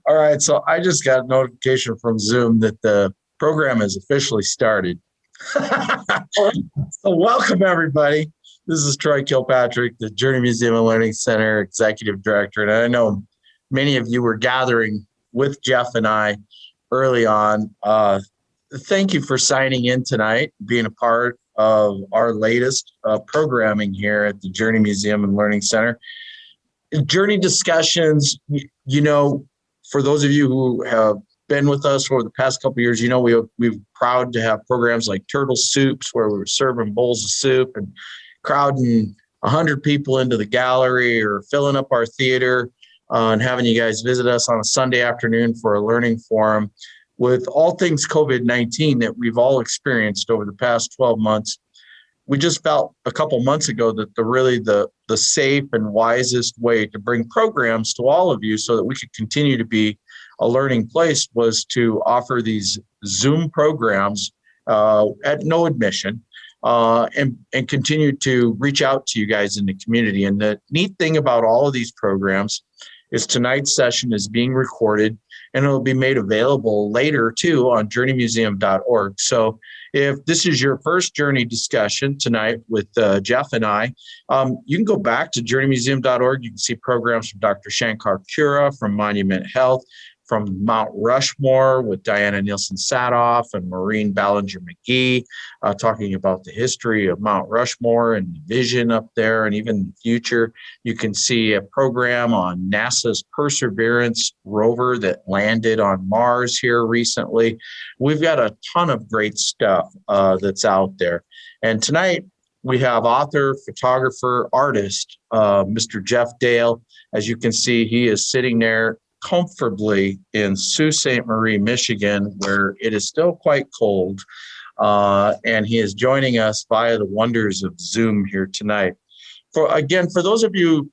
All right, so I just got a notification from Zoom that the program has officially started. So welcome everybody. This is Troy Kilpatrick, the Journey Museum and Learning Center Executive Director. And I know many of you were gathering with Jeff and I early on. Thank you for signing in tonight, being a part of our latest programming here at the Journey Museum and Learning Center. Journey discussions, for those of you who have been with us for the past couple of years, we're proud to have programs like Turtle Soups, where we were serving bowls of soup and crowding 100 people into the gallery, or filling up our theater and having you guys visit us on a Sunday afternoon for a learning forum. With all things COVID-19 that we've all experienced over the past 12 months, we just felt a couple months ago that the safe and wisest way to bring programs to all of you so that we could continue to be a learning place was to offer these Zoom programs at no admission and continue to reach out to you guys in the community. And the neat thing about all of these programs is tonight's session is being recorded, and it'll be made available later too on journeymuseum.org. So if this is your first Journey discussion tonight with Jeff and I, you can go back to journeymuseum.org. You can see programs from Dr. Shankar Kura, from Monument Health, from Mount Rushmore with Diana Nielsen Sadoff and Maureen Ballinger McGee, talking about the history of Mount Rushmore and the vision up there and even the future. You can see a program on NASA's Perseverance rover that landed on Mars here recently. We've got a ton of great stuff that's out there. And tonight we have author, photographer, artist, Mr. Jeff Dale. As you can see, he is sitting there comfortably in Sault Ste. Marie, Michigan, where it is still quite cold. And he is joining us via the wonders of Zoom here tonight. For those of you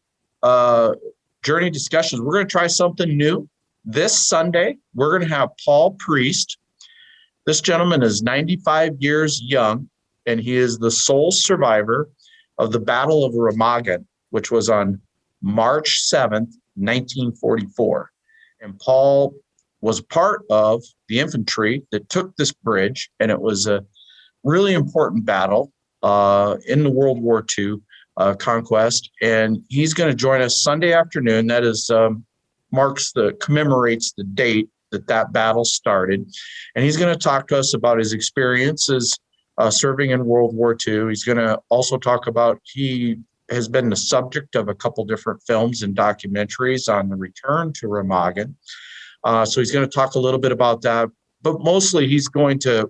Journey discussions, we're going to try something new. This Sunday, we're going to have Paul Priest. This gentleman is 95 years young, and he is the sole survivor of the Battle of Remagen, which was on March 7th, 1944. And Paul was part of the infantry that took this bridge, and it was a really important battle in the World War II conquest. And he's going to join us Sunday afternoon. That is commemorates the date that battle started. And he's going to talk to us about his experiences serving in World War II. He's going to also talk about, he has been the subject of a couple different films and documentaries on the return to Remagen. So he's going to talk a little bit about that, but mostly he's going to,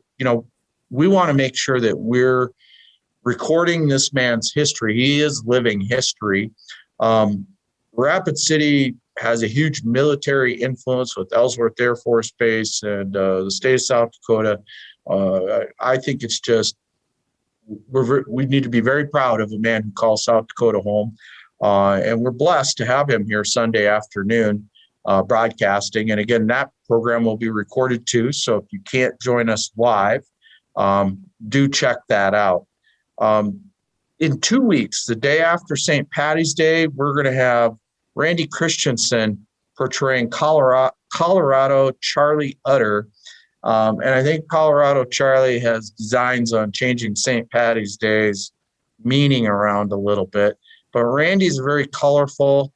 we want to make sure that we're recording this man's history. He is living history. Rapid City has a huge military influence with Ellsworth Air Force Base and the state of South Dakota. I think it's just, we need to be very proud of a man who calls South Dakota home. And we're blessed to have him here Sunday afternoon broadcasting. And again, that program will be recorded too. So if you can't join us live, do check that out. In 2 weeks, the day after St. Patty's Day, we're going to have Randy Christensen portraying Colorado Charlie Utter. And I think Colorado Charlie has designs on changing St. Patty's Day's meaning around a little bit. But Randy's a very colorful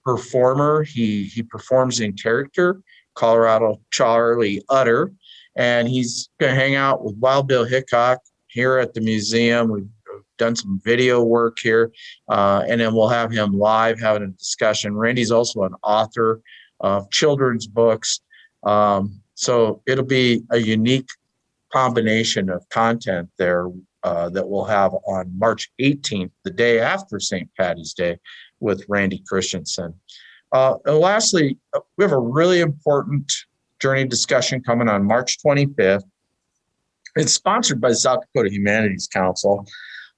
performer. He performs in character, Colorado Charlie Utter. And he's going to hang out with Wild Bill Hickok here at the museum. We've done some video work here. And then we'll have him live having a discussion. Randy's also an author of children's books. So it'll be a unique combination of content there that we'll have on March 18th, the day after St. Patty's Day, with Randy Christensen. And lastly, we have a really important Journey discussion coming on March 25th. It's sponsored by the South Dakota Humanities Council,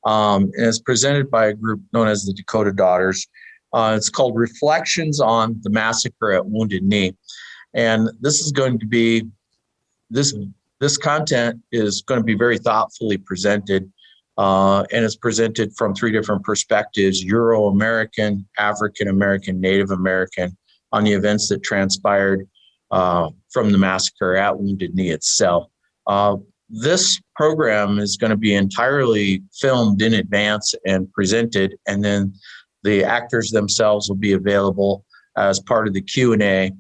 and it's presented by a group known as the Dakota Daughters. It's called Reflections on the Massacre at Wounded Knee. And this is going to be, this content is going to be very thoughtfully presented, and it's presented from three different perspectives: Euro-American, African-American, Native American. on the events that transpired from the massacre at Wounded Knee itself. This program is going to be entirely filmed in advance and presented, and then the actors themselves will be available as part of the Q&A.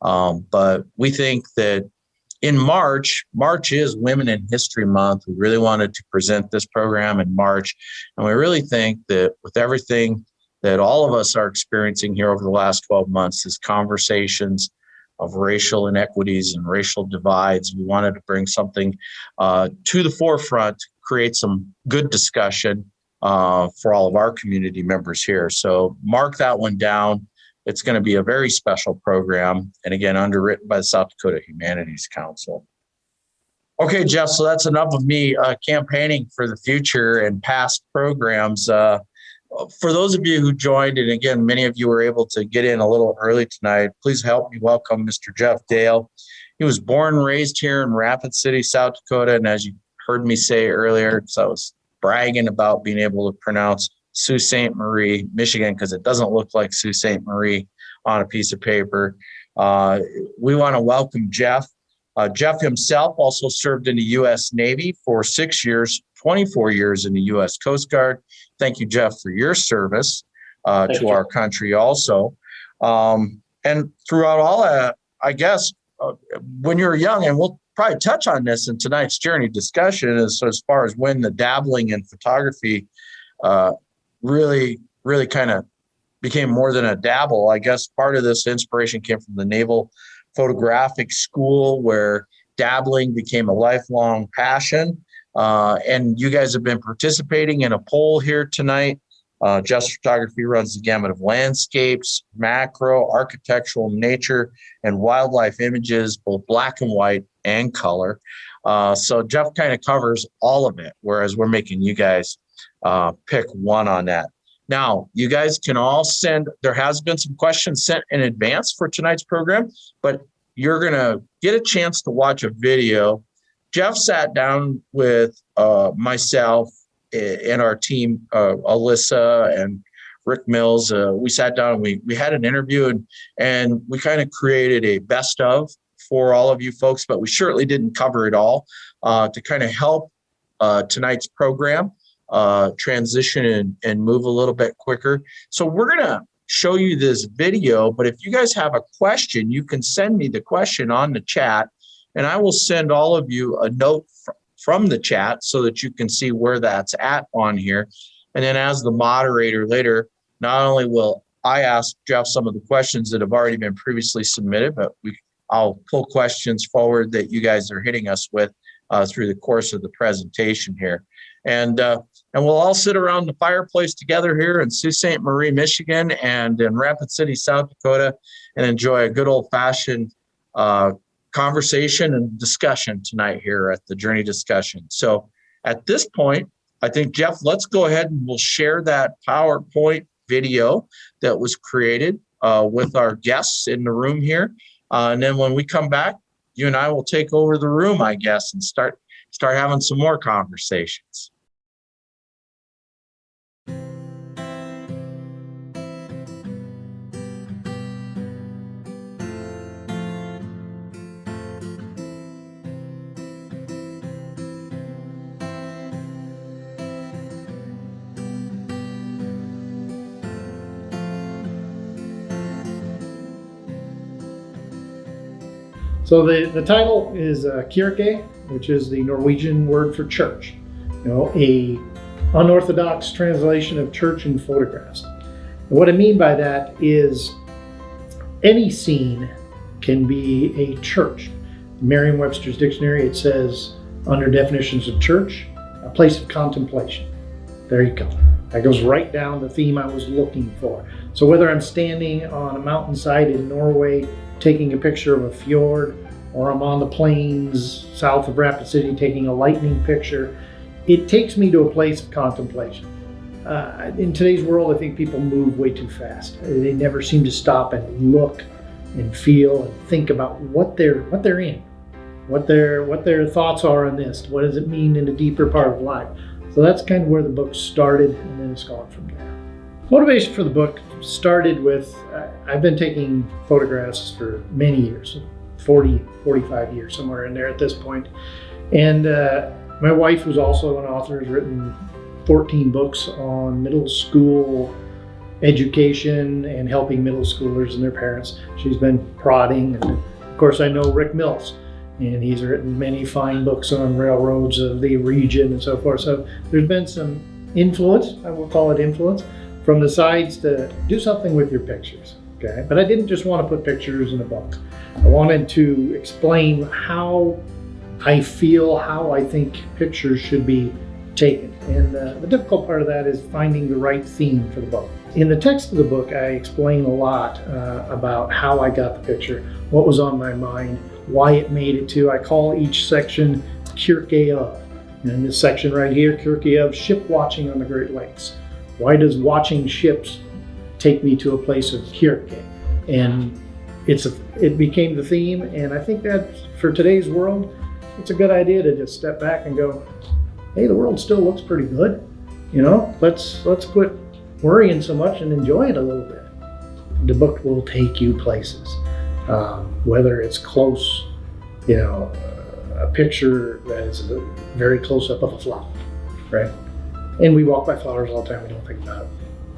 But we think that in March is Women in History Month. We really wanted to present this program in March. And we really think that with everything that all of us are experiencing here over the last 12 months, these conversations of racial inequities and racial divides, we wanted to bring something to the forefront, create some good discussion for all of our community members here. So mark that one down. It's going to be a very special program, and again, underwritten by the South Dakota Humanities Council. Okay, Jeff, so that's enough of me campaigning for the future and past programs. For those of you who joined, and again, many of you were able to get in a little early tonight, please help me welcome Mr. Jeff Dale. He was born and raised here in Rapid City, South Dakota, and as you heard me say earlier, so I was bragging about being able to pronounce Sault Ste. Marie, Michigan, because it doesn't look like Sault Ste. Marie on a piece of paper. We want to welcome Jeff. Jeff himself also served in the U.S. Navy for 6 years, 24 years in the U.S. Coast Guard. Thank you, Jeff, for your service to our country also. And throughout all that, I guess, when you're young, and we'll probably touch on this in tonight's journey discussion, as far as when the dabbling in photography really kind of became more than a dabble. I guess part of this inspiration came from the Naval Photographic School, where dabbling became a lifelong passion. And you guys have been participating in a poll here tonight. Just Photography runs the gamut of landscapes, macro, architectural, nature, and wildlife images, both black and white and color. So Jeff kind of covers all of it, whereas we're making you guys pick one on that. Now, you guys can all there has been some questions sent in advance for tonight's program, but you're going to get a chance to watch a video. Jeff sat down with myself and our team, Alyssa and Rick Mills. We sat down and we had an interview, and we kind of created a best of for all of you folks, but we certainly didn't cover it all to kind of help tonight's program transition and move a little bit quicker. So we're going to show you this video, but if you guys have a question, you can send me the question on the chat, and I will send all of you a note from the chat so that you can see where that's at on here. And then as the moderator later, not only will I ask Jeff some of the questions that have already been previously submitted, but I'll pull questions forward that you guys are hitting us with through the course of the presentation here. And we'll all sit around the fireplace together here in Sault Ste. Marie, Michigan, and in Rapid City, South Dakota, and enjoy a good old-fashioned conversation and discussion tonight here at the Journey Discussion. So at this point, I think, Jeff, let's go ahead and we'll share that PowerPoint video that was created with our guests in the room here. And then when we come back, you and I will take over the room, I guess, and start having some more conversations. So the title is Kirke, which is the Norwegian word for church. A unorthodox translation of church in photographs. And what I mean by that is any scene can be a church. Merriam-Webster's dictionary, it says under definitions of church, a place of contemplation. There you go. That goes right down the theme I was looking for. So whether I'm standing on a mountainside in Norway taking a picture of a fjord, or I'm on the plains south of Rapid City taking a lightning picture, it takes me to a place of contemplation. In today's world, I think people move way too fast. They never seem to stop and look and feel and think about what they're in, what their thoughts are on this. What does it mean in a deeper part of life? So that's kind of where the book started, and then it's gone from there. Motivation for the book started with, I've been taking photographs for many years, 40, 45 years, somewhere in there at this point. And my wife, who's also an author, has written 14 books on middle school education and helping middle schoolers and their parents. She's been prodding. And of course, I know Rick Mills, and he's written many fine books on railroads of the region and so forth. So there's been some influence, I will call it influence, from the sides to do something with your pictures, okay? But I didn't just want to put pictures in a book. I wanted to explain how I feel, how I think pictures should be taken. And the difficult part of that is finding the right theme for the book. In the text of the book, I explain a lot about how I got the picture, what was on my mind, why it made it to. I call each section Kierke of. And in this section right here, Kierke of, ship watching on the Great Lakes. Why does watching ships take me to a place of Kierke? And it became the theme, and I think that for today's world, it's a good idea to just step back and go, hey, the world still looks pretty good. You know, let's quit worrying so much and enjoy it a little bit. The book will take you places, whether it's close, you know, a picture that is a very close up of a flower, right? And we walk by flowers all the time, we don't think about it.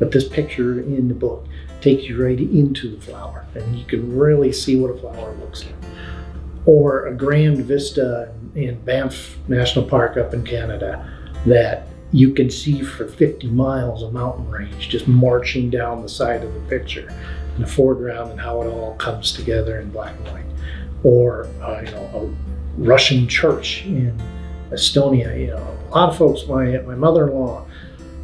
But this picture in the book takes you right into the flower, and you can really see what a flower looks like. Or a grand vista in Banff National Park up in Canada that you can see for 50 miles of mountain range just marching down the side of the picture in the foreground, and how it all comes together in black and white. Or you know, a Russian church in Estonia. You know, a lot of folks, my mother-in-law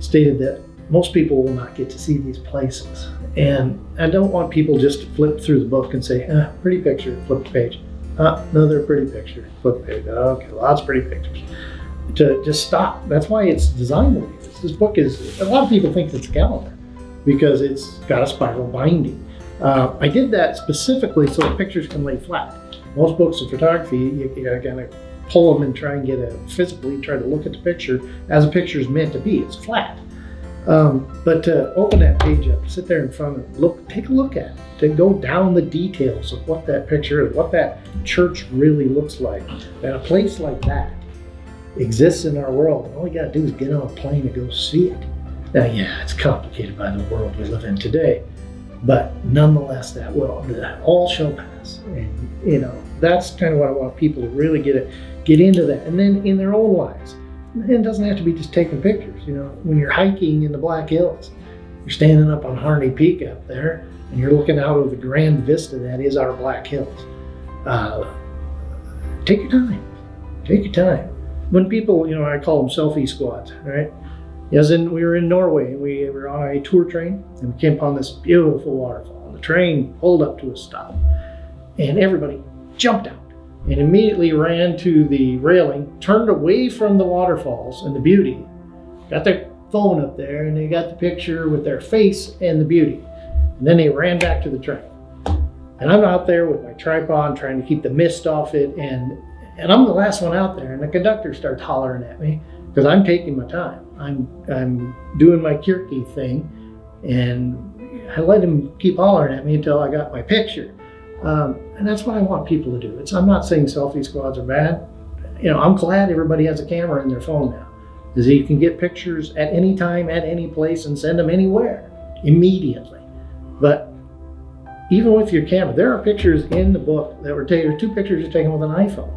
stated that most people will not get to see these places. And I don't want people just to flip through the book and say, pretty picture, flip the page. Another pretty picture, flip the page. Okay, lots of pretty pictures. To just stop. That's why it's designed the way it is. This book is, a lot of people think it's a calendar because it's got a spiral binding. I did that specifically so the pictures can lay flat. Most books of photography, you gotta kind of pull them and try and get physically try to look at the picture as a picture is meant to be. It's flat. But to open that page up, sit there in front of it, take a look at it, to go down the details of what that picture is, what that church really looks like. And a place like that exists in our world, and all you gotta do is get on a plane and go see it. Now, yeah, it's complicated by the world we live in today, but nonetheless, that all shall pass. And you know, that's kind of what I want people to really get into that, and then in their own lives. And it doesn't have to be just taking pictures. You know, when you're hiking in the Black Hills, you're standing up on Harney Peak up there, and you're looking out over the grand vista that is our Black Hills. Take your time. Take your time. When people, you know, I call them selfie squads, right? As in, we were in Norway, and we were on a tour train, and we came upon this beautiful waterfall. And the train pulled up to a stop, and everybody jumped out and immediately ran to the railing, turned away from the waterfalls and the beauty, got their phone up there, and they got the picture with their face and the beauty. And then they ran back to the train. And I'm out there with my tripod trying to keep the mist off it, and I'm the last one out there, and the conductor starts hollering at me because I'm taking my time. I'm doing my Kierke thing, and I let him keep hollering at me until I got my picture. And that's what I want people to do. I'm not saying selfie squads are bad. You know, I'm glad everybody has a camera in their phone now, because you can get pictures at any time, at any place, and send them anywhere immediately. But even with your camera, there are pictures in the book that were taken. 2 pictures are taken with an iPhone.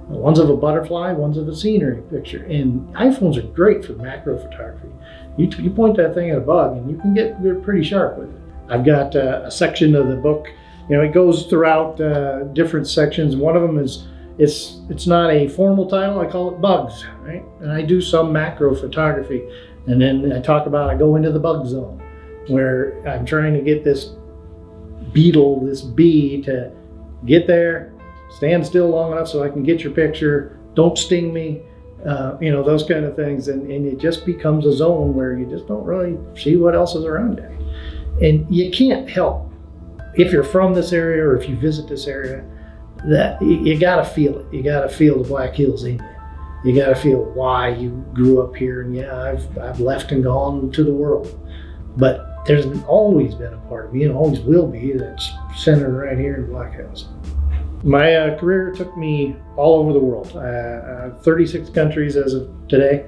One's of a butterfly, one's of a scenery picture. And iPhones are great for macro photography. You point that thing at a bug, and you can get pretty sharp with it. I've got a section of the book. You know, it goes throughout different sections. One of them is, it's not a formal title, I call it Bugs, right? And I do some macro photography. And then I go into the bug zone, where I'm trying to get this beetle, this bee, to get there, stand still long enough so I can get your picture, don't sting me, you know, those kind of things. And it just becomes a zone where you just don't really see what else is around you. And you can't help, if you're from this area or if you visit this area, that you gotta feel it. You gotta feel the Black Hills in you. You gotta feel why you grew up here. And yeah, I've left and gone to the world, but there's always been a part of me and always will be that's centered right here in Black Hills. My career took me all over the world, 36 countries as of today.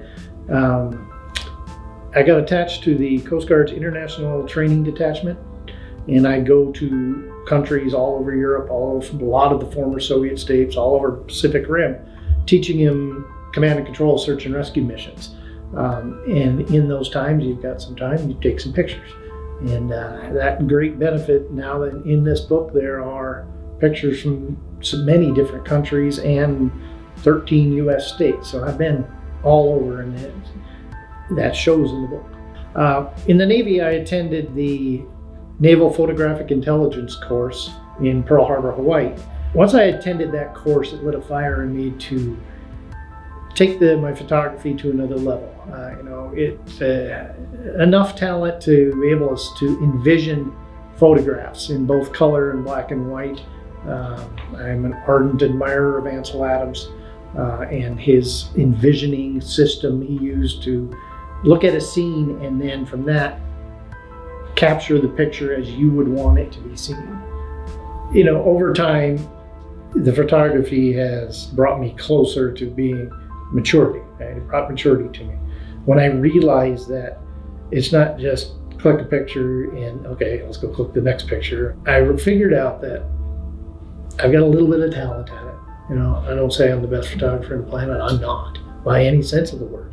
I got attached to the Coast Guard's International Training Detachment, and I go to countries all over Europe, all over a lot of the former Soviet states, all over Pacific Rim, teaching him command and control search and rescue missions. And in those times, you've got some time, you take some pictures. And that great benefit now that in this book, there are pictures from so many different countries and 13 US states. So I've been all over, and that shows in the book. In the Navy, I attended the Naval Photographic Intelligence course in Pearl Harbor, Hawaii. Once I attended that course, it lit a fire in me to take my photography to another level. It's enough talent to be able to envision photographs in both color and black and white. I'm an ardent admirer of Ansel Adams and his envisioning system he used to look at a scene and then from that capture the picture as you would want it to be seen. Over time, the photography has brought me closer to being maturity. Right? It brought maturity to me. When I realized that it's not just click a picture and okay, let's go click the next picture. I figured out that I've got a little bit of talent at it. I don't say I'm the best photographer on the planet. I'm not, by any sense of the word.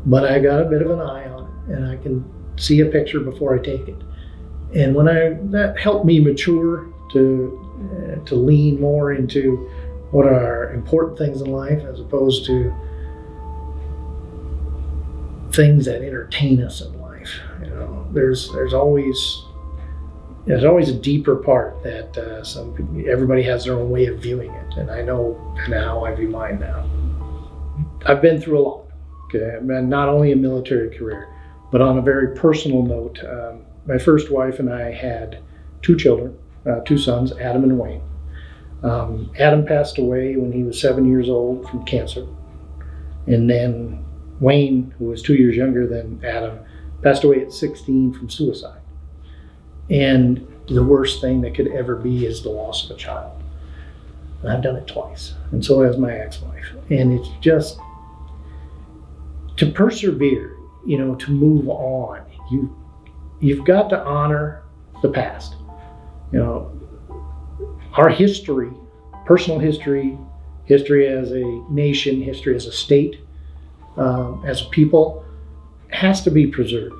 But I got a bit of an eye on it, and I can see a picture before I take it. And that helped me mature to lean more into what are important things in life as opposed to things that entertain us in life. There's always a deeper part that everybody has their own way of viewing it, and I know how I view mine now. I've been through a lot. Okay, I've been not only a military career, but on a very personal note, my first wife and I had 2 children, 2 sons, Adam and Wayne. Adam passed away when he was 7 years old from cancer, and then Wayne, who was 2 years younger than Adam, passed away at 16 from suicide. And the worst thing that could ever be is the loss of a child. And I've done it twice, and so has my ex-wife. And it's just, to persevere, to move on, you've got to honor the past. Our history, personal history as a nation, history as a state, as a people, has to be preserved.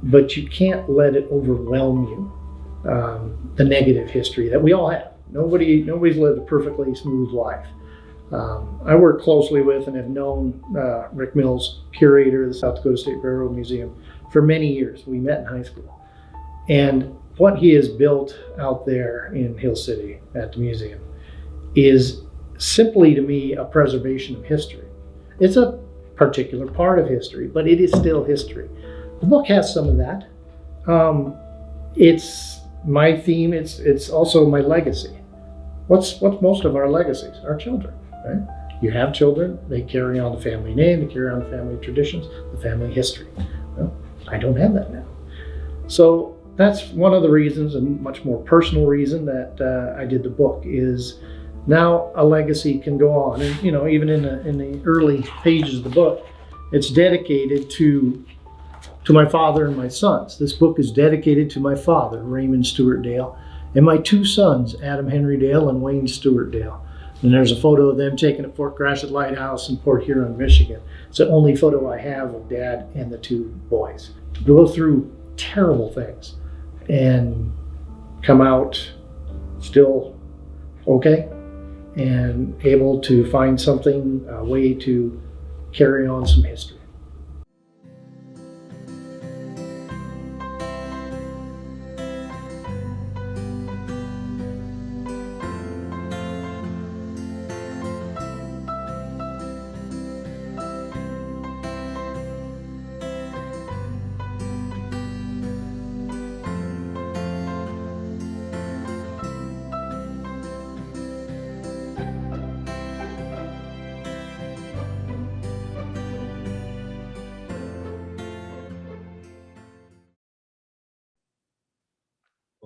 But you can't let it overwhelm you, the negative history that we all have. Nobody's lived a perfectly smooth life. I work closely with and have known Rick Mills, curator of the South Dakota State Railroad Museum, for many years. We met in high school. And what he has built out there in Hill City at the museum is simply, to me, a preservation of history. It's a particular part of history, but it is still history. The book has some of that. It's my theme. It's also my legacy. What's most of our legacies? Our children, right? You have children, they carry on the family name, they carry on the family traditions, the family history. Well, I don't have that now. So that's one of the reasons, and much more personal reason, that I did the book, is now a legacy can go on. And even in the early pages of the book, it's dedicated to my father and my sons. This book is dedicated to my father, Raymond Stewart Dale, and my 2 sons, Adam Henry Dale and Wayne Stewart Dale. And there's a photo of them taken at Fort Gratiot Lighthouse in Port Huron, Michigan. It's the only photo I have of Dad and the 2 boys. To go through terrible things and come out still okay and able to find something, a way to carry on some history.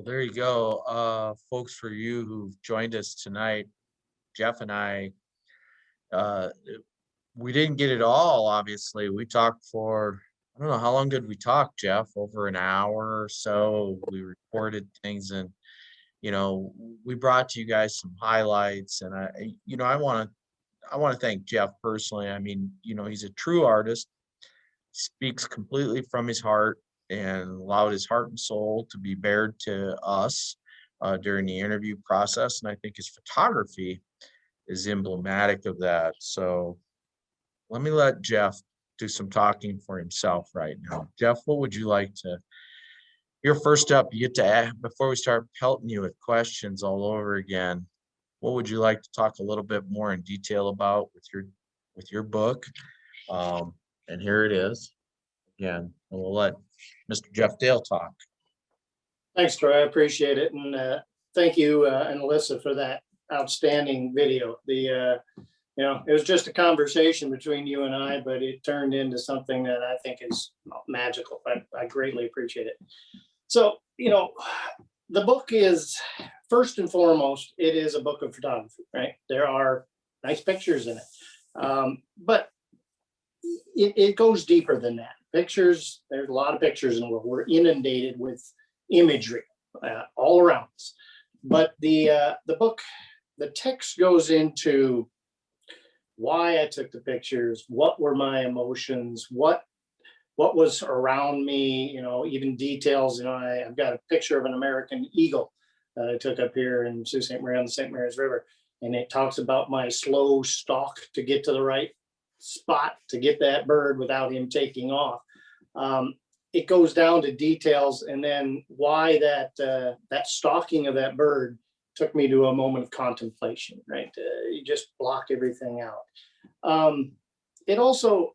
Well, there you go. Folks, for you who've joined us tonight, Jeff and I, uh, we didn't get it all, obviously. We talked for, I don't know, how long did we talk, Jeff? Over an hour or so. We recorded things, and, we brought to you guys some highlights. And I want to thank Jeff personally. I mean, he's a true artist, speaks completely from his heart, and allowed his heart and soul to be bared to us during the interview process. And I think his photography is emblematic of that. So let me let Jeff do some talking for himself right now. Jeff, what would you like to? Your first up, you get to ask, before we start pelting you with questions all over again. What would you like to talk a little bit more in detail about with your book? And here it is again. And we'll let Mr. Jeff Dale talk. Thanks, Troy. I appreciate it. And thank you and Alyssa for that outstanding video. It was just a conversation between you and I, but it turned into something that I think is magical. I greatly appreciate it. So, the book is, first and foremost, it is a book of photography, right? There are nice pictures in it. But it goes deeper than that. Pictures, there's a lot of pictures in the world. We're inundated with imagery all around us. But the book, the text goes into why I took the pictures, what were my emotions, what was around me, even details. I've got a picture of an American eagle that I took up here in Sault Ste. Marie on the St. Mary's River. And it talks about my slow stalk to get to the right spot to get that bird without him taking off. It goes down to details, and then why that stalking of that bird took me to a moment of contemplation, right? You just block everything out. It also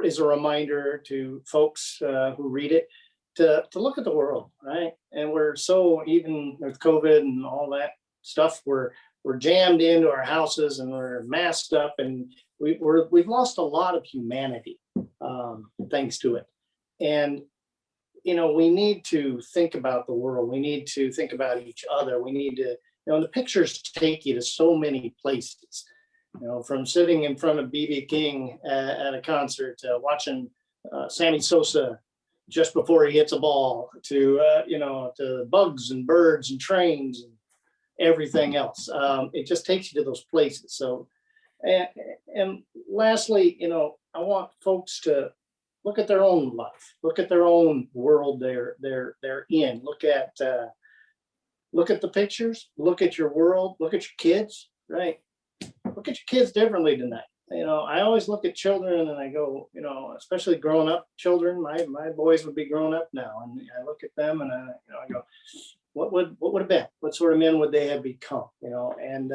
is a reminder to folks who read it to look at the world, right? And we're so, even with COVID and all that stuff, we're jammed into our houses and we're masked up, and we've lost a lot of humanity thanks to it. And we need to think about the world. We need to think about each other. We need to, the pictures take you to so many places. From sitting in front of B.B. King at a concert, watching Sammy Sosa just before he hits a ball, to bugs and birds and trains and everything else. It just takes you to those places. So, and lastly, I want folks to look at their own life, look at their own world they're in. Look at the pictures, look at your world, look at your kids, right? Look at your kids differently tonight. I always look at children and I go, especially grown up children, my boys would be grown up now. And I look at them and I go, what would have been? What sort of men would they have become? And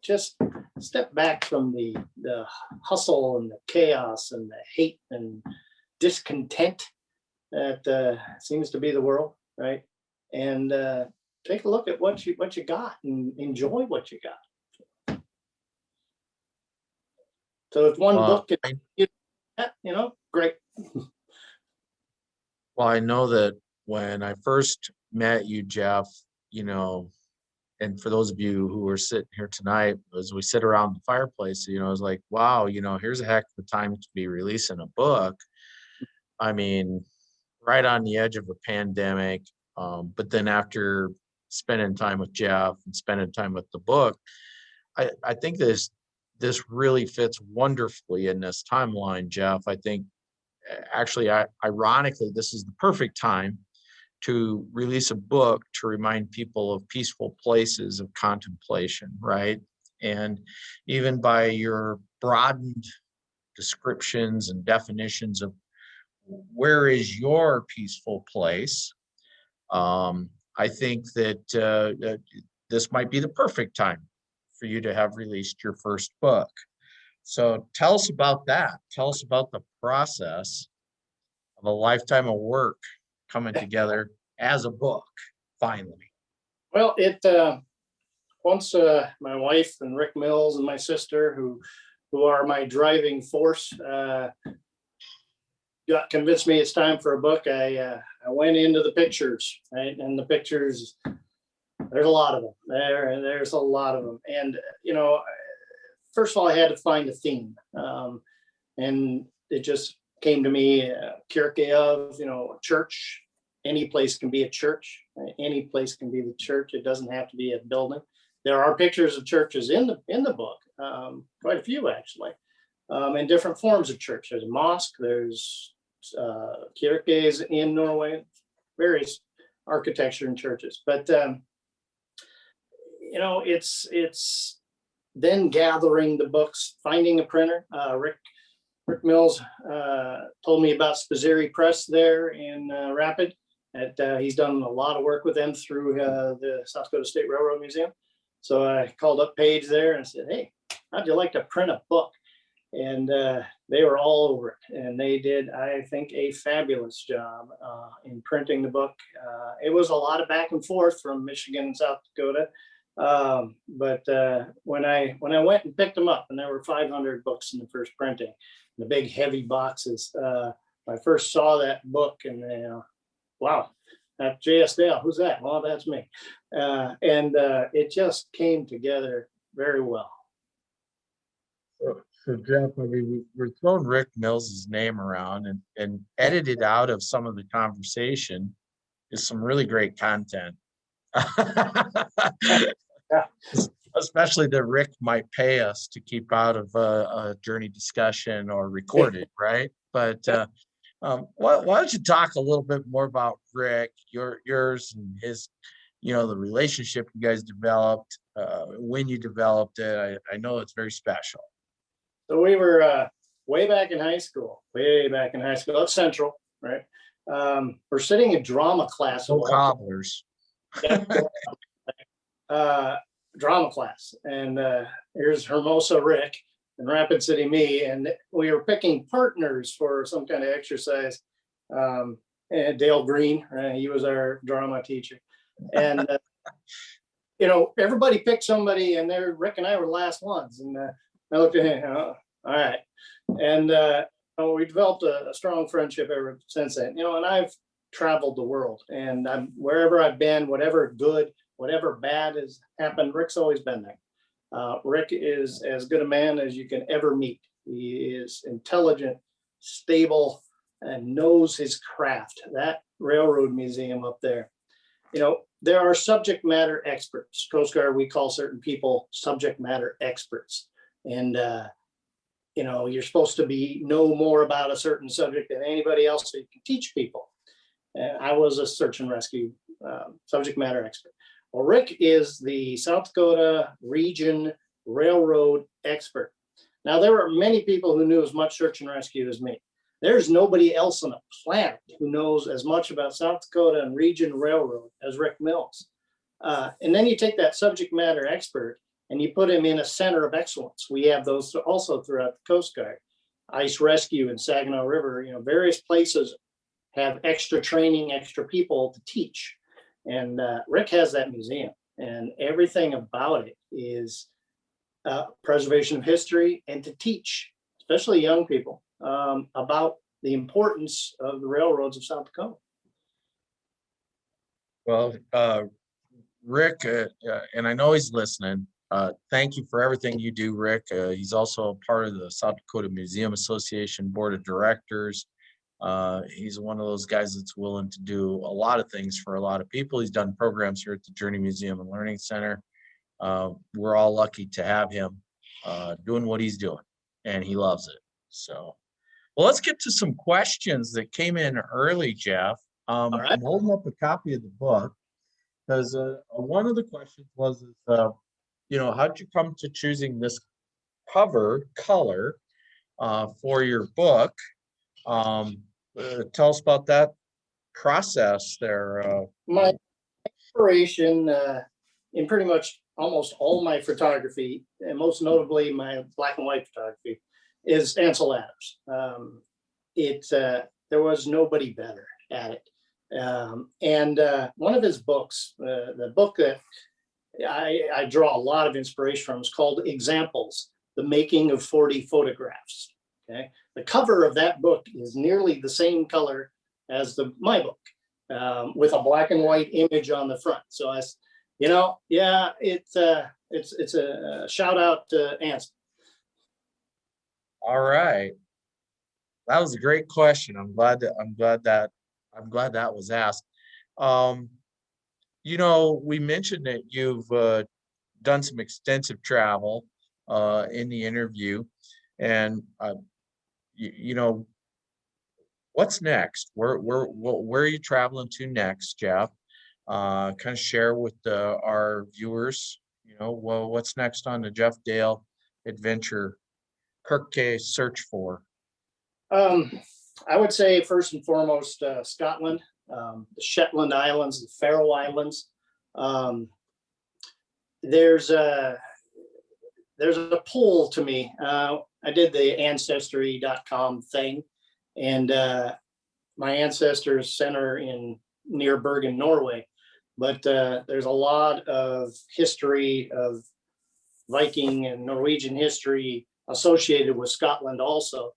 just step back from the hustle and the chaos and the hate and discontent that seems to be the world, right? And take a look at what you got and enjoy what you got. So if one book can, great. Well, I know that when I first met you, Jeff, and for those of you who are sitting here tonight, as we sit around the fireplace, I was like, wow, here's a heck of a time to be releasing a book. I mean, right on the edge of a pandemic. But then after spending time with Jeff and spending time with the book, I think this really fits wonderfully in this timeline, Jeff. I think actually, ironically, this is the perfect time to release a book to remind people of peaceful places of contemplation, right? And even by your broadened descriptions and definitions of where is your peaceful place, I think that this might be the perfect time for you to have released your first book. So tell us about that. Tell us about the process of a lifetime of work coming together as a book, finally. Well, once my wife and Rick Mills and my sister, who are my driving force, got convinced me it's time for a book, I went into the pictures, right? And the pictures, there's a lot of them. There's a lot of them. And, first of all, I had to find a theme. And it just came to me, Kierkegaard, church. Any place can be a church. Right? Any place can be the church. It doesn't have to be a building. There are pictures of churches in the book, quite a few actually, and different forms of church. There's a mosque. There's kirkes in Norway, various architecture and churches. But it's then gathering the books, finding a printer. Rick Mills told me about Spazeri Press there in Rapid. He's done a lot of work with them through the South Dakota State Railroad Museum. So I called up Paige there and said, "Hey, how'd you like to print a book?" And they were all over it. And they did, I think, a fabulous job in printing the book. It was a lot of back and forth from Michigan and South Dakota. But when I went and picked them up, and there were 500 books in the first printing, the big heavy boxes, I first saw that book and wow, that J.S. Dale, who's that? Well, that's me. And it just came together very well. So Jeff, I mean, we're throwing Rick Mills' name around, and edited out of some of the conversation is some really great content. Yeah. Especially that Rick might pay us to keep out of a journey discussion or record it, right? But why don't you talk a little bit more about Rick, yours and his, the relationship you guys developed, when you developed it. I know it's very special. So we were way back in high school at Central, right? We're sitting in drama class. No cobblers. Drama class. And here's Hermosa Rick and Rapid City me. And we were picking partners for some kind of exercise. And Dale Green, right? He was our drama teacher. And, everybody picked somebody, and Rick and I were the last ones. And I looked at him, all right. And we developed a strong friendship ever since then. And I've traveled the world, and wherever I've been, whatever good, whatever bad has happened, Rick's always been there. Rick is as good a man as you can ever meet. He is intelligent, stable, and knows his craft. That railroad museum up there, there are subject matter experts. Coast Guard, we call certain people subject matter experts. And, you're supposed to know more about a certain subject than anybody else, so you can teach people. And I was a search and rescue subject matter expert. Well, Rick is the South Dakota Region Railroad expert. Now, there are many people who knew as much search and rescue as me. There's nobody else on the planet who knows as much about South Dakota and Region Railroad as Rick Mills. And then you take that subject matter expert and you put him in a center of excellence. We have those also throughout the Coast Guard. Ice Rescue in Saginaw River, various places have extra training, extra people to teach. And Rick has that museum, and everything about it is preservation of history and to teach, especially young people, about the importance of the railroads of South Dakota. Well, Rick, and I know he's listening. Thank you for everything you do, Rick. He's also a part of the South Dakota Museum Association Board of Directors. He's one of those guys that's willing to do a lot of things for a lot of people. He's done programs here at the Journey Museum and Learning Center. We're all lucky to have him doing what he's doing, and he loves it. So, well, let's get to some questions that came in early, Jeff. All right. I'm holding up a copy of the book because one of the questions was, how'd you come to choosing this cover color for your book? Tell us about that process there. My inspiration in pretty much almost all my photography, and most notably my black and white photography, is Ansel Adams. There was nobody better at it. And one of his books, the book that I draw a lot of inspiration from, is called Examples, The Making of 40 Photographs. Okay. The cover of that book is nearly the same color as my book, with a black and white image on the front. So yeah, it's a shout out to Anson. All right. That was a great question. I'm glad that was asked. We mentioned that you've done some extensive travel in the interview, and what's next? Where are you traveling to next, Jeff? Kind of share with our viewers, what's next on the Jeff Dale adventure Kirk K search for? I would say first and foremost, Scotland, the Shetland Islands, the Faroe Islands. There's a pull to me. I did the ancestry.com thing, and my ancestors center near Bergen, Norway. But there's a lot of history of Viking and Norwegian history associated with Scotland also.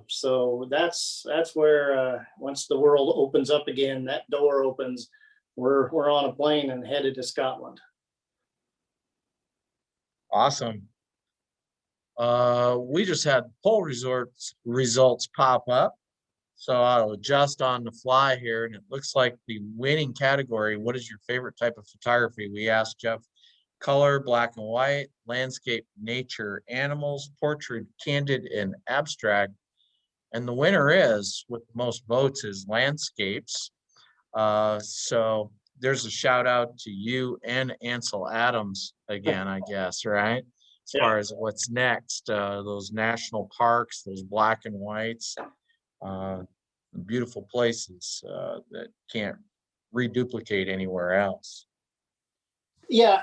So that's where once the world opens up again, that door opens, we're on a plane and headed to Scotland. Awesome. We just had poll results pop up, so I'll adjust on the fly here, and it looks like the winning category, what is your favorite type of photography? We asked Jeff: color, black and white, landscape, nature, animals, portrait, candid, and abstract. And the winner is, with the most votes, is landscapes. So there's a shout out to you and Ansel Adams again, I guess, right? As far as what's next, those national parks, those black and whites, beautiful places that can't reduplicate anywhere else. Yeah,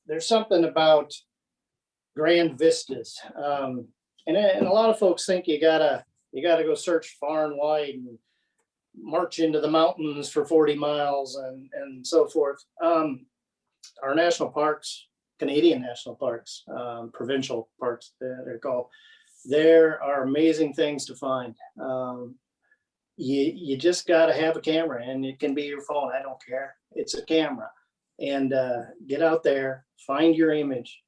there's something about grand vistas, and a lot of folks think you gotta go search far and wide and march into the mountains for 40 miles and so forth. Our national parks, Canadian national parks, provincial parks, they're called. There are amazing things to find. You just got to have a camera, and it can be your phone. I don't care. It's a camera, and get out there, find your image,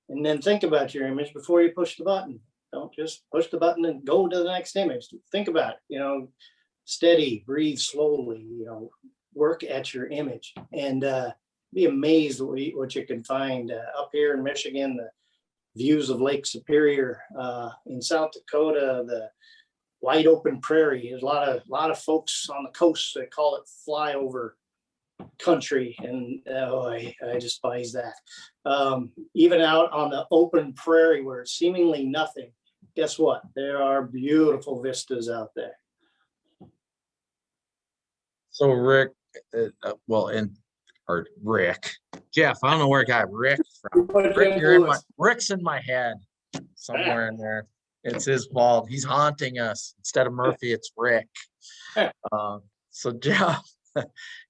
and then think about your image before you push the button. Don't just push the button and go to the next image. Think about it, steady, breathe slowly, work at your image, and be amazed what you can find up here in Michigan, the views of Lake Superior, in South Dakota, the wide open prairie. There's a lot of folks on the coast that call it flyover country, and I despise that. Even out on the open prairie where it's seemingly nothing, guess what? There are beautiful vistas out there. So Rick, Rick, Jeff, I don't know where I got Rick from. Rick's in my head somewhere in there. It's his fault. He's haunting us. Instead of Murphy, it's Rick. So Jeff,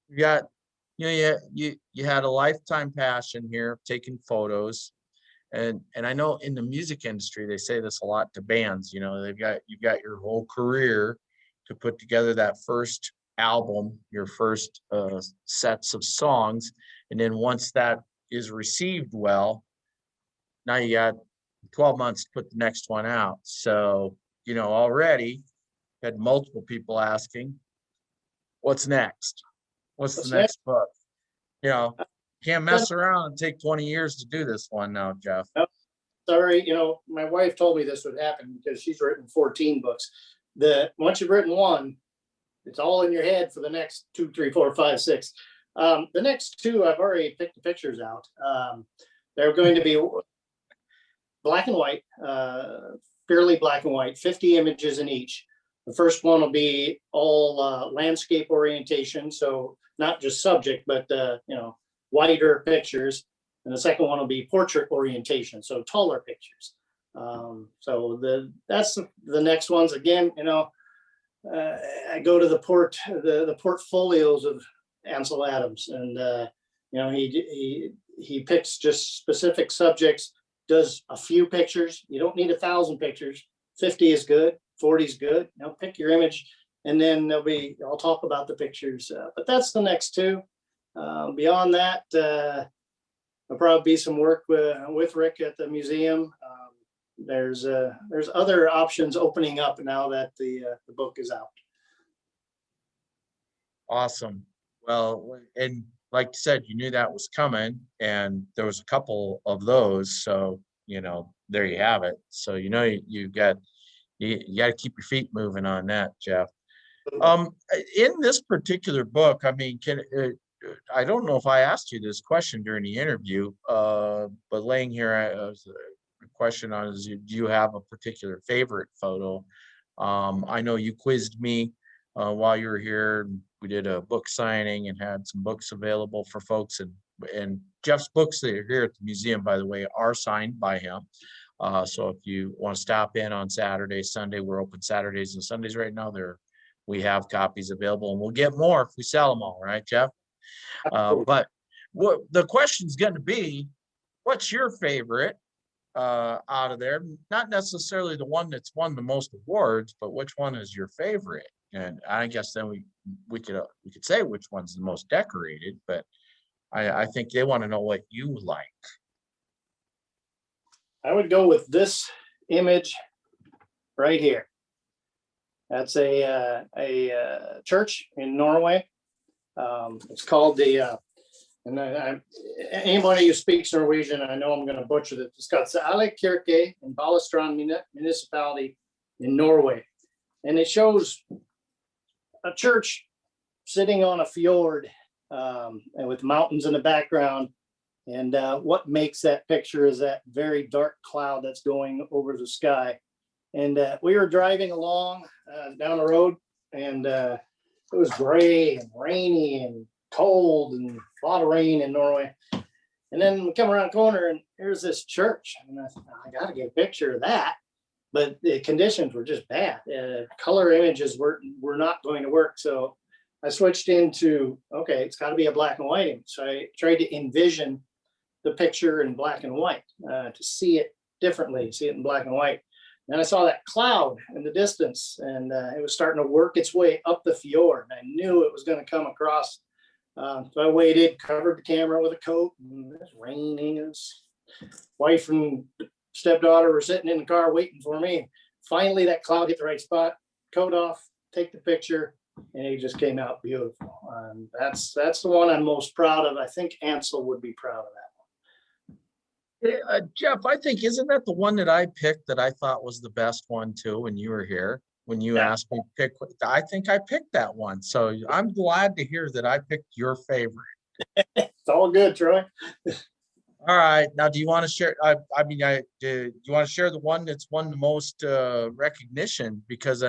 you had a lifetime passion here, taking photos, and I know in the music industry they say this a lot to bands. You've got your whole career to put together that first album, your first sets of songs, and then once that is received well, now you got 12 months to put the next one out. So already had multiple people asking, what's next? What's the next book? Can't mess around and take 20 years to do this one now, Jeff. Sorry, my wife told me this would happen because she's written 14 books. Once you've written one, it's all in your head for the next 2, 3, 4, 5, 6. The next 2, I've already picked the pictures out. They're going to be black and white, fairly black and white, 50 images in each. The first one will be all landscape orientation, so not just subject, but wider pictures. And the second one will be portrait orientation, so taller pictures. So that's the next ones. Again, I go to the portfolios of Ansel Adams, and he picks just specific subjects does a few pictures. You don't need 1,000 pictures. 50 is good. 40 is good. Pick your image, and then I'll talk about the pictures. But that's the next two. Beyond that, there'll probably be some work with Rick at the museum. There's other options opening up now that the book is out. Awesome. Well, and like you said, you knew that was coming, and there was a couple of those. So, there you have it. So, you got to keep your feet moving on that, Jeff. In this particular book, I mean, I don't know if I asked you this question during the interview, but laying here, a question on is, do you have a particular favorite photo? I know you quizzed me while you were here. We did a book signing and had some books available for folks, and Jeff's books that are here at the museum, by the way, are signed by him. So if you want to stop in on Saturday, Sunday, we're open Saturdays and Sundays right now. We have copies available, and we'll get more if we sell them all, right, Jeff? But what the question's going to be, what's your favorite out of there? Not necessarily the one that's won the most awards, but which one is your favorite? And I guess then we could say which one's the most decorated, but I think they want to know what you like. I would go with this image right here. That's a church in Norway. It's called anybody who speaks Norwegian, I know I'm going to butcher this. It's called Sale Kirke in Balestrand municipality in Norway. And it shows a church sitting on a fjord and with mountains in the background. And what makes that picture is that very dark cloud that's going over the sky. And we were driving along down the road, and it was gray and rainy and cold and a lot of rain in Norway. And then we come around the corner, and here's this church. And I thought, I got to get a picture of that. But the conditions were just bad. Color images were not going to work. So I switched into, okay, it's got to be a black and white image. So I tried to envision the picture in black and white to see it differently, see it in black and white. And I saw that cloud in the distance, and it was starting to work its way up the fjord. And I knew it was going to come across. So I waited, covered the camera with a coat, and it was raining. His wife and stepdaughter were sitting in the car waiting for me. Finally, that cloud hit the right spot, coat off, take the picture, and it just came out beautiful. That's the one I'm most proud of. I think Ansel would be proud of that. Jeff, I think, isn't that the one that I picked that I thought was the best one too when you were here? When you asked me to pick, I think I picked that one. So I'm glad to hear that I picked your favorite. It's all good, Troy. All right. Now, do you want to share? Do you want to share the one that's won the most recognition? Because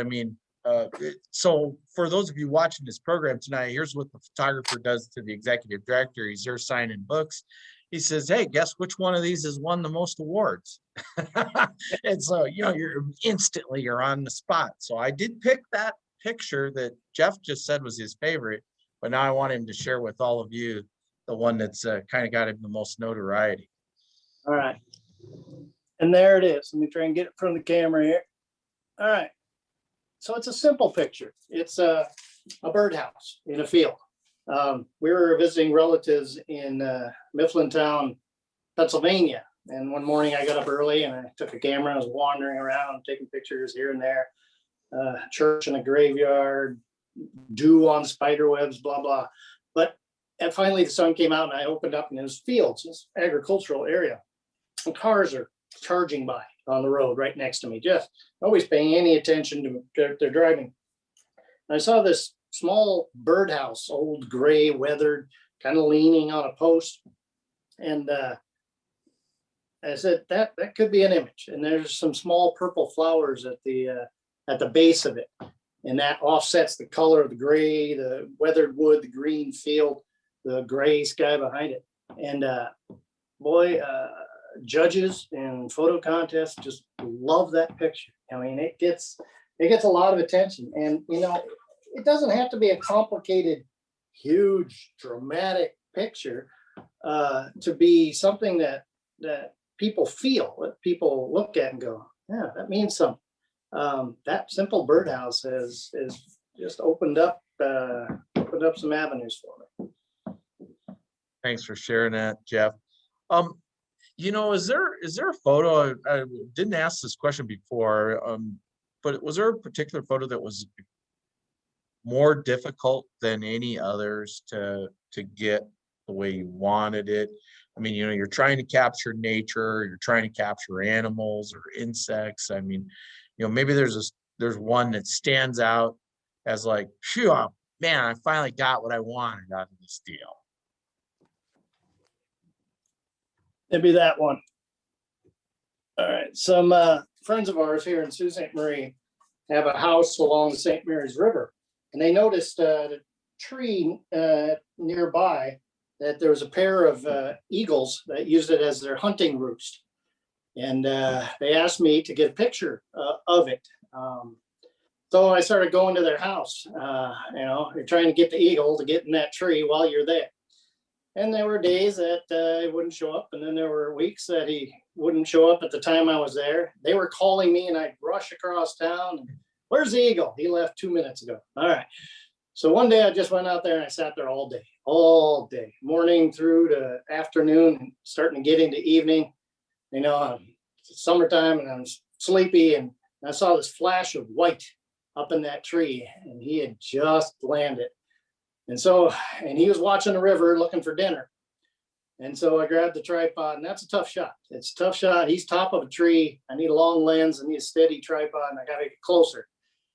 so for those of you watching this program tonight, here's what the photographer does to the executive director. He's there signing books. He says, "Hey, guess which one of these has won the most awards?" And so, you're on the spot. So I did pick that picture that Jeff just said was his favorite, but now I want him to share with all of you the one that's kind of got him the most notoriety. All right. And there it is. Let me try and get it from the camera here. All right. So it's a simple picture. It's a birdhouse in a field. We were visiting relatives in Mifflintown, Pennsylvania. And one morning I got up early and I took a camera. I was wandering around, taking pictures here and there. Church and a graveyard, dew on spider webs, blah, blah. And finally the sun came out and I opened up and it was fields, this agricultural area. And cars are charging by on the road right next to me, just always paying any attention to their driving. And I saw this small birdhouse, old gray, weathered, kind of leaning on a post. And I said, that could be an image. And there's some small purple flowers at the base of it. And that offsets the color of the gray, the weathered wood, the green field, the gray sky behind it. And judges and photo contests just love that picture. I mean, it gets a lot of attention. And, it doesn't have to be a complicated, huge, dramatic picture to be something that people feel, what people look at and go, yeah, that means something. That simple birdhouse has just opened up some avenues for me. Thanks for sharing that, Jeff. Is there a photo? I didn't ask this question before, but was there a particular photo that was more difficult than any others to get the way you wanted it? I mean, you're trying to capture nature, you're trying to capture animals or insects. I mean, maybe there's one that stands out as like, phew, man, I finally got what I wanted out of this deal. Maybe that one. All right. Some friends of ours here in Sault Ste. Marie have a house along the St. Mary's River, and they noticed a tree nearby that there was a pair of eagles that used it as their hunting roost. And they asked me to get a picture of it. So I started going to their house. You're trying to get the eagle to get in that tree while you're there. And there were days that he wouldn't show up. And then there were weeks that he wouldn't show up at the time I was there. They were calling me and I'd rush across town. And, where's the eagle? He left 2 minutes ago. All right. So one day I just went out there and I sat there all day, morning through to afternoon, starting to get into evening. It's summertime and I'm sleepy, and I saw this flash of white up in that tree, and he had just landed. And he was watching the river looking for dinner. And so I grabbed the tripod, and that's a tough shot. It's a tough shot. He's top of a tree. I need a long lens. I need a steady tripod, and I got to get closer.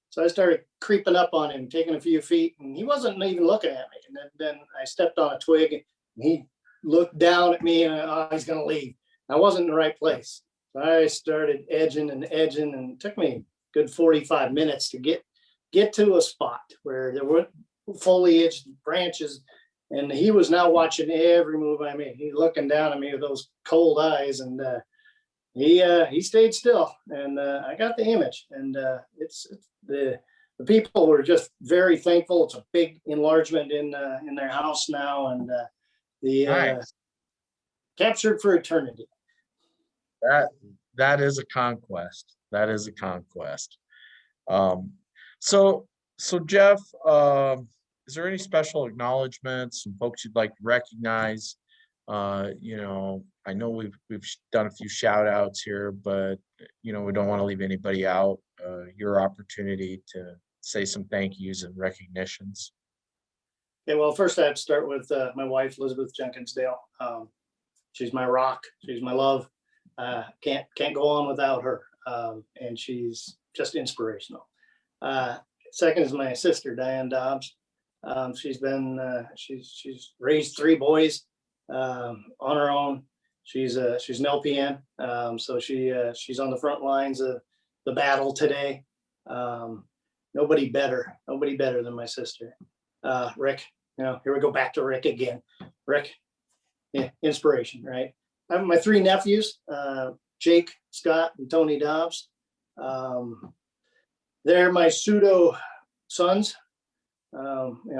So I started creeping up on him, taking a few feet, and he wasn't even looking at me. And then I stepped on a twig, and he looked down at me, and he's going to leave. I wasn't in the right place. So I started edging, and it took me a good 45 minutes to get to a spot where there were foliage, branches, and he was now watching every move I made. He's looking down at me with those cold eyes, and he stayed still, and I got the image. And it's the people were just very thankful. It's a big enlargement in their house now, and Nice. Captured for eternity. That is a conquest. That is a conquest. So Jeff, is there any special acknowledgments, some folks you'd like to recognize? I know we've done a few shout outs here, but we don't want to leave anybody out. Your opportunity to say some thank yous and recognitions. Okay, well, first I have to start with my wife, Elizabeth Jenkinsdale. She's my rock. She's my love. Can't go on without her. And she's just inspirational. Second is my sister, Diane Dobbs. She's raised 3 boys on her own. She's an LPN, so she's on the front lines of the battle today. Nobody better than my sister. Rick, here we go back to Rick again. Rick, yeah, inspiration, right? I have my 3 nephews, Jake, Scott, and Tony Dobbs. They're my pseudo sons.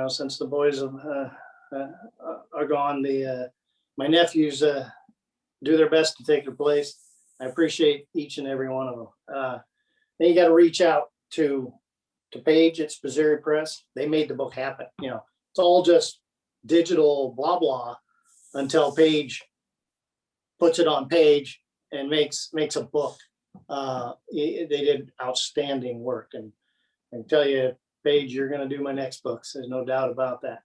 Since the boys are gone, my nephews do their best to take their place. I appreciate each and every one of them. Then you got to reach out to Paige at Spazeri Press. They made the book happen. It's all just digital blah blah until Paige puts it on page and makes a book. They did outstanding work, and I can tell you, Paige, you're going to do my next books. There's no doubt about that.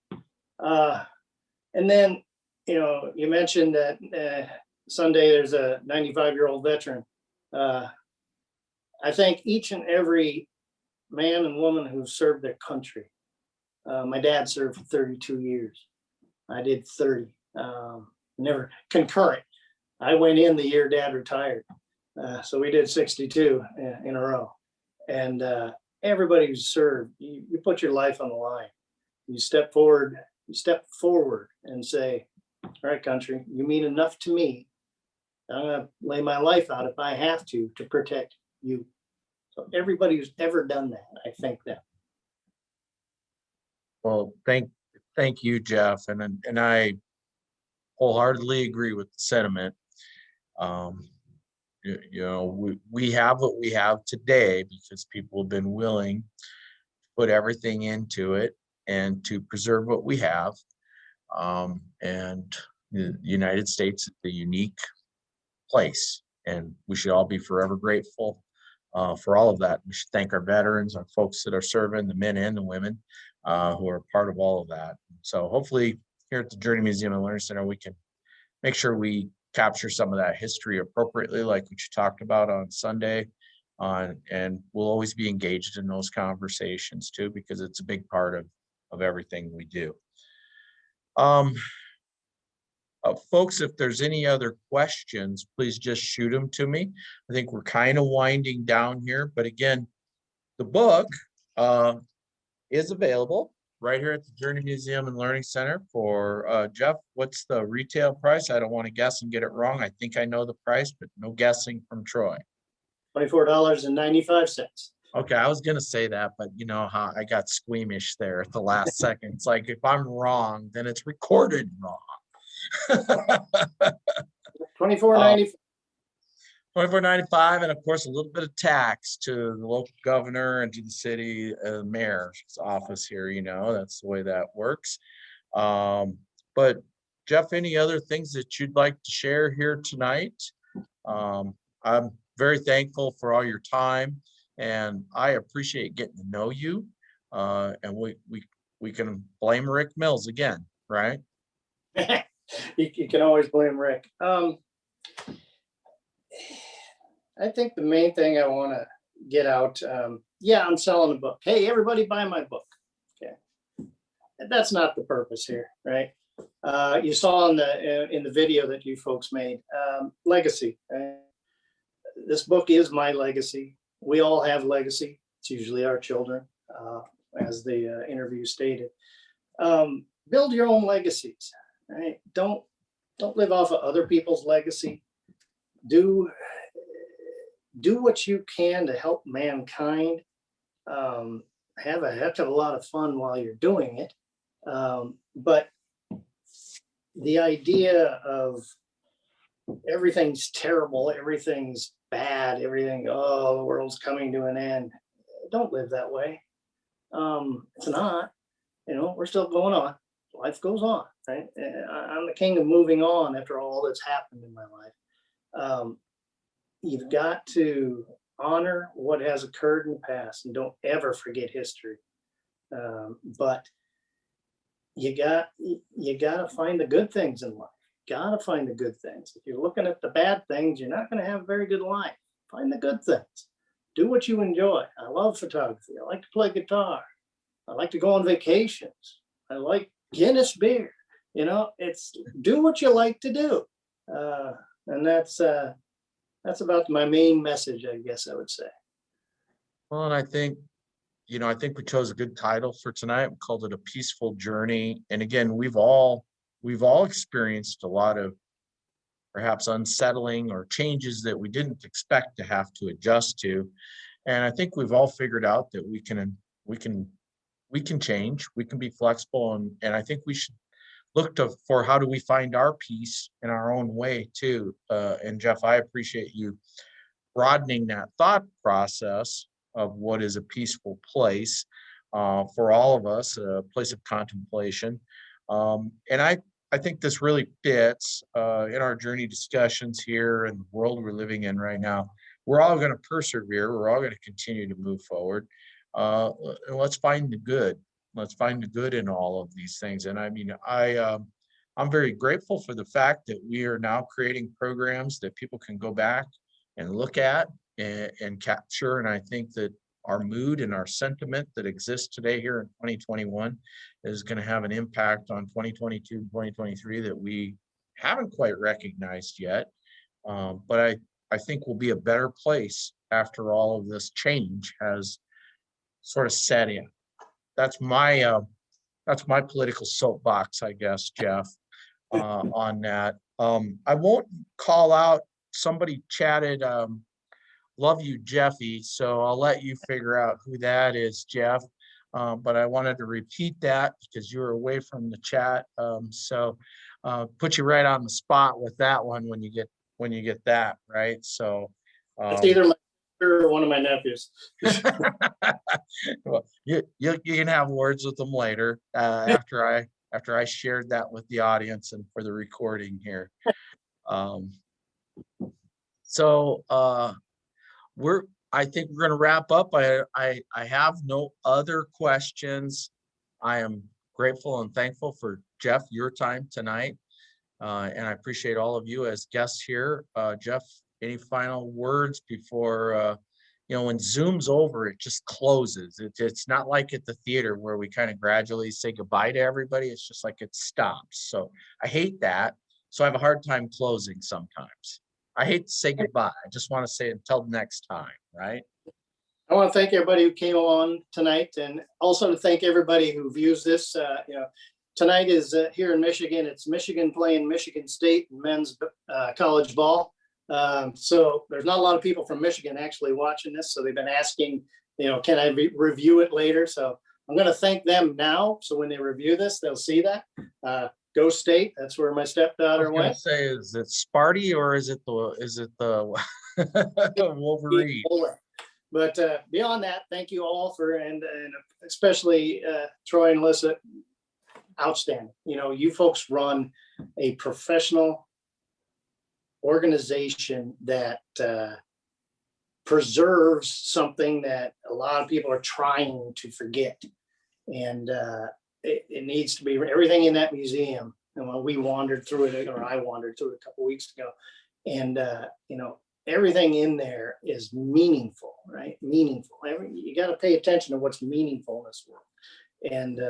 And then, you mentioned that Sunday there's a 95-year-old veteran. I thank each and every man and woman who served their country. My dad served for 32 years. I did 30. Never concurrent. I went in the year Dad retired. So we did 62 in a row. And everybody who served, you put your life on the line. You step forward and say, all right, country, you mean enough to me. I'm going to lay my life out if I have to protect you. So everybody who's ever done that, I thank them. Well, thank you, Jeff. And I wholeheartedly agree with the sentiment. We have what we have today because people have been willing to put everything into it and to preserve what we have. And the United States is a unique place, and we should all be forever grateful for all of that. We should thank our veterans, our folks that are serving, the men and the women who are part of all of that. So hopefully here at the Journey Museum and Learning Center, we can make sure we capture some of that history appropriately, like what you talked about on Sunday. And we'll always be engaged in those conversations too, because it's a big part of everything we do. Folks, if there's any other questions, please just shoot them to me. I think we're kind of winding down here, but again, the book is available right here at the Journey Museum and Learning Center for Jeff. What's the retail price? I don't want to guess and get it wrong. I think I know the price, but no guessing from Troy. $24.95. Okay, I was gonna say that, but you know how I got squeamish there at the last second. It's like if I'm wrong, then it's recorded wrong. $24.95. $24.95, and of course a little bit of tax to the local governor and to the city mayor's office here. That's the way that works. But Jeff, any other things that you'd like to share here tonight? I'm very thankful for all your time, and I appreciate getting to know you. And we can blame Rick Mills again, right? You can always blame Rick. I think the main thing I want to get out, I'm selling a book. Hey, everybody buy my book. Okay. That's not the purpose here, right? You saw in the video that you folks made, legacy. This book is my legacy. We all have legacy. It's usually our children, as the interview stated. Build your own legacies, right? Don't live off of other people's legacy. Do what you can to help mankind. Have a heck of a lot of fun while you're doing it. But the idea of everything's terrible, everything's bad, the world's coming to an end. Don't live that way. It's not, we're still going on. Life goes on, right? I'm the king of moving on after all that's happened in my life. You've got to honor what has occurred in the past and don't ever forget history. But you got to find the good things in life. Got to find the good things. If you're looking at the bad things, you're not going to have a very good life. Find the good things. Do what you enjoy. I love photography. I like to play guitar. I like to go on vacations. I like Guinness beer. It's do what you like to do. And that's about my main message, I guess I would say. Well, and I think we chose a good title for tonight. We called it A Peaceful Journey. And again, we've all experienced a lot of perhaps unsettling or changes that we didn't expect to have to adjust to. And I think we've all figured out that we can change, we can be flexible. And I think we should look for how do we find our peace in our own way too. And Jeff, I appreciate you broadening that thought process of what is a peaceful place for all of us, a place of contemplation. And I think this really fits in our journey discussions here in the world we're living in right now. We're all going to persevere. We're all going to continue to move forward. And let's find the good. Let's find the good in all of these things. And I mean, I'm very grateful for the fact that we are now creating programs that people can go back and look at and capture. And I think that our mood and our sentiment that exists today here in 2021 is going to have an impact on 2022 and 2023 that we haven't quite recognized yet. But I think we'll be a better place after all of this change has sort of set in. That's my political soapbox, I guess, Jeff, on that. I won't call out, somebody chatted, love you, Jeffy. So I'll let you figure out who that is, Jeff. But I wanted to repeat that because you were away from the chat. So put you right on the spot with that one when when you get that, right? So It's either my sister or one of my nephews. well, you can have words with them later after I shared that with the audience and for the recording here. Um, so I think we're going to wrap up. I have no other questions. I am grateful and thankful for Jeff, your time tonight. And I appreciate all of you as guests here. Jeff, any final words before, when Zoom's over, it just closes. It's not like at the theater where we kind of gradually say goodbye to everybody. It's just like it stops. So I hate that. So I have a hard time closing sometimes. I hate to say goodbye. I just want to say until next time, right? I want to thank everybody who came on tonight, and also to thank everybody who views this. Tonight is here in Michigan. It's Michigan playing Michigan State men's college ball. So there's not a lot of people from Michigan actually watching this. So they've been asking, can I review it later? So I'm going to thank them now. So when they review this, they'll see that. Go State. That's where my stepdaughter went. Say, is it Sparty or is it the Wolverine? But beyond that, thank you all and especially Troy and Alyssa. Outstanding. You folks run a professional organization that preserves something that a lot of people are trying to forget. And it needs to be everything in that museum. And when we wandered through it, or I wandered through it a couple of weeks ago, and everything in there is meaningful, right? Meaningful. You got to pay attention to what's meaningful in this world. And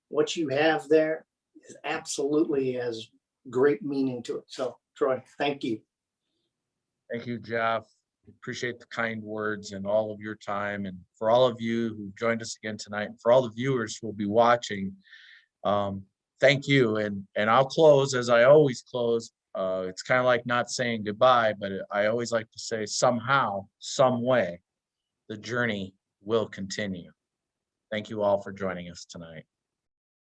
what you have there is absolutely has great meaning to it. So, Troy, thank you. Thank you, Jeff. Appreciate the kind words and all of your time. And for all of you who joined us again tonight, and for all the viewers who will be watching, thank you. And I'll close as I always close. It's kind of like not saying goodbye, but I always like to say somehow, some way, the journey will continue. Thank you all for joining us tonight.